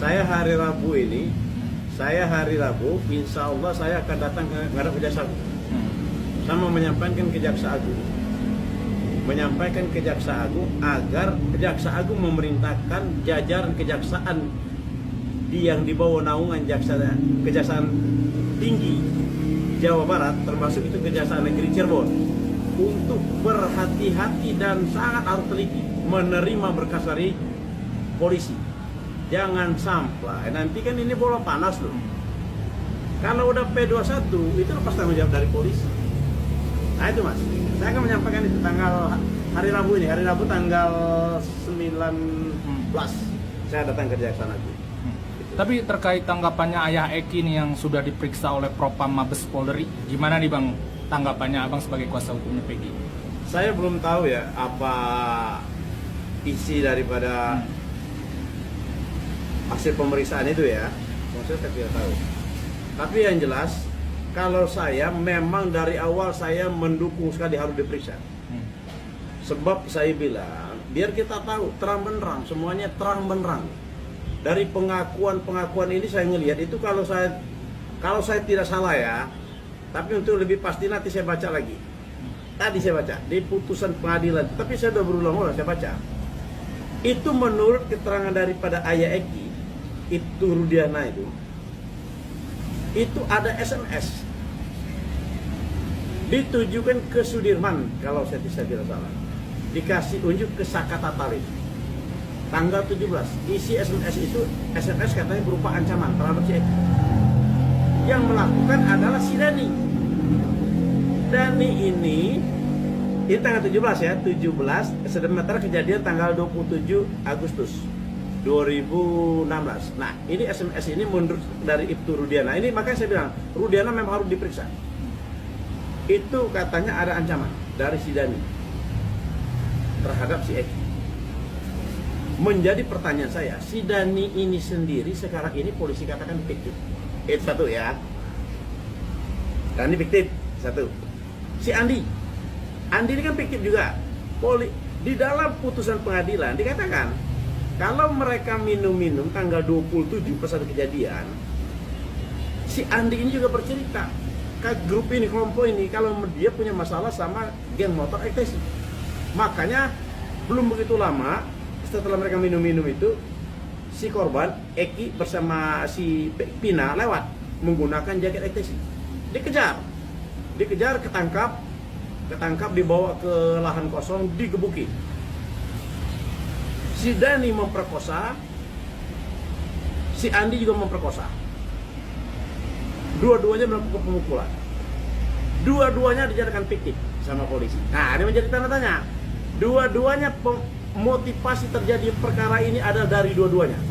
Saya hari Rabu, insya Allah saya akan datang ke ngadap Kejaksaan Agung. Sama menyampaikan ke Jaksa Agung agar Jaksa Agung memerintahkan jajaran kejaksaan yang di bawah naungan Kejaksaan Tinggi Jawa Barat, termasuk itu Kejaksaan Negeri Cirebon, untuk berhati-hati dan sangat harus teliti menerima berkas dari polisi. Jangan sampai nanti kan ini bola panas loh. Kalau udah P21 itu lepas tanggung jawab dari polisi. Nah itu Mas, saya akan menyampaikan itu hari Rabu tanggal 19 saya datang ke Kejaksaan Agung. Tapi terkait tanggapannya ayah Eki nih yang sudah diperiksa oleh Propam Mabes Polri, gimana nih Bang tanggapannya Abang sebagai kuasa hukumnya Peggy? Saya belum tahu ya apa isi daripada hasil pemeriksaan itu ya, maksudnya saya tidak tahu. Tapi yang jelas, kalau saya memang dari awal saya mendukung sekali harus diperiksa. Sebab saya bilang, biar kita tahu terang benderang, semuanya terang benderang. Dari pengakuan ini saya ngelihat itu kalau saya tidak salah ya, tapi untuk lebih pasti nanti saya baca lagi. Tadi saya baca di putusan pengadilan, tapi saya sudah berulang-ulang saya baca. Itu menurut keterangan daripada ayah Eki, itu Rudiana itu ada SMS ditujukan ke Sudirman kalau saya tidak salah, dikasih unjuk ke Sakata Tarif tanggal 17. Isi SMS katanya berupa ancaman terhadap si Eki. Yang melakukan adalah si Dani ini tanggal 17 ya, 17 sementara kejadian tanggal 27 Agustus 2016. Nah, ini SMS ini menurut dari Ibtu Rudiana. Ini makanya saya bilang, Rudiana memang harus diperiksa. Itu katanya ada ancaman dari si Dani terhadap si Eki. Menjadi pertanyaan saya, si Dani ini sendiri sekarang ini polisi katakan fiktif. Itu satu ya. Dani fiktif, satu. Si Andi ini kan fiktif juga. Di dalam putusan pengadilan dikatakan kalau mereka minum tanggal 27 pas ada kejadian, si Andi ini juga bercerita ke grup ini, kelompok ini, kalau dia punya masalah sama geng motor ekstasi. Makanya belum begitu lama setelah mereka minum itu, si korban Eki bersama si Pina lewat menggunakan jaket ekstasi. Dikejar, ketangkap, dibawa ke lahan kosong, digebuki. Si Dani memperkosa, si Andi juga memperkosa. Dua-duanya melakukan pemukulan. Dua-duanya dijadikan fiktif sama polisi. Nah, ini menjadi tanda tanya. Dua-duanya motivasi terjadi perkara ini ada dari dua-duanya.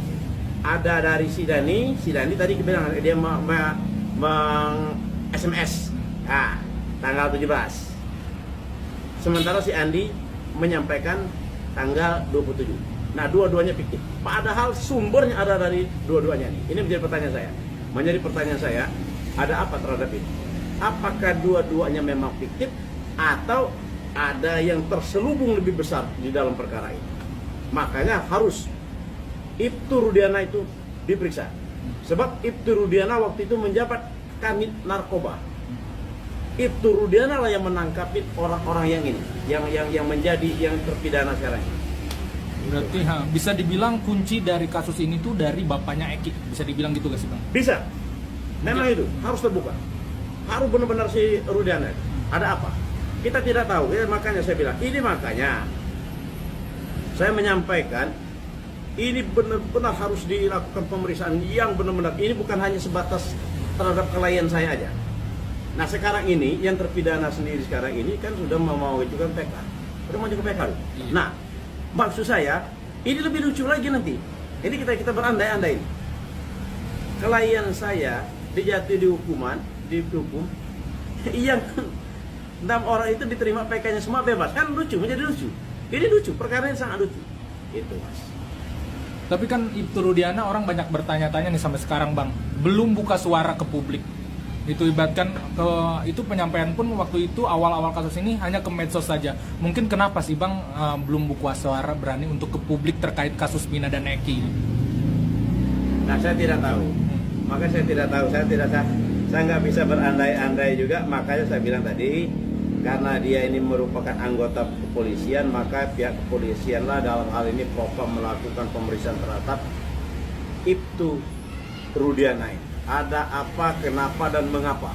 Ada dari si Dani tadi bilang dia SMS. Nah, tanggal 17. Sementara si Andi menyampaikan tanggal 27. Nah, dua-duanya fiktif. Padahal sumbernya ada dari dua-duanya nih. Ini menjadi pertanyaan saya. Ada apa terhadap ini? Apakah dua-duanya memang fiktif atau ada yang terselubung lebih besar di dalam perkara ini? Makanya harus Ibtu Rudiana itu diperiksa. Sebab Ibtu Rudiana waktu itu menjabat Kanit Narkoba. Ibtu Rudiana lah yang menangkapi orang-orang yang ini, yang menjadi yang terpidana sekarang ini. Berarti bisa dibilang kunci dari kasus ini tuh dari bapaknya Eki, bisa dibilang gitu gak sih Bang? Bisa, memang itu harus terbuka, harus benar-benar si Rudiana. Ada apa? Kita tidak tahu, ya, makanya saya bilang, ini makanya saya menyampaikan ini benar-benar harus dilakukan pemeriksaan yang benar-benar. Ini bukan hanya sebatas terhadap klien saya aja. Nah sekarang ini yang terpidana sendiri sekarang ini kan sudah mau itu kan PK, sudah mau juga PK. Nah maksud saya ini lebih lucu lagi nanti. Ini kita berandai-andai. Klien saya dijatuhi dihukum, yang 6 orang itu diterima PK-nya semua bebas, kan lucu, menjadi lucu. Ini lucu, perkara ini sangat lucu. Itu Mas. Tapi kan Ibtu Rudiana orang banyak bertanya-tanya nih sampai sekarang Bang, belum buka suara ke publik. Itu ibaratkan itu penyampaian pun waktu itu awal-awal kasus ini hanya ke medsos saja. Mungkin kenapa sih Bang belum buka suara berani untuk ke publik terkait kasus Pina dan Eki? Nah, saya tidak tahu. Maka saya tidak tahu, saya nggak bisa berandai-andai juga. Makanya saya bilang tadi, karena dia ini merupakan anggota kepolisian, maka pihak kepolisianlah dalam hal ini propam melakukan pemeriksaan terhadap Ibtu Rudiana. Ada apa, kenapa, dan mengapa?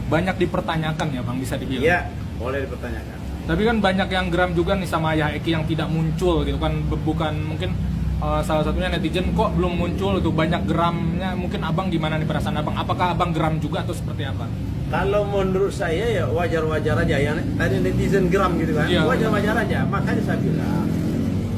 Banyak dipertanyakan ya bang, bisa dibilang. Iya, boleh dipertanyakan. Tapi kan banyak yang geram juga nih sama Ayah Eki yang tidak muncul gitu kan. Bukan mungkin salah satunya netizen kok belum muncul itu, banyak geramnya. Mungkin abang gimana nih perasaan abang? Apakah abang geram juga atau seperti apa? Kalau menurut saya ya wajar-wajar aja. Yang tadi netizen geram gitu kan, Iya. wajar-wajar aja. Makanya saya bilang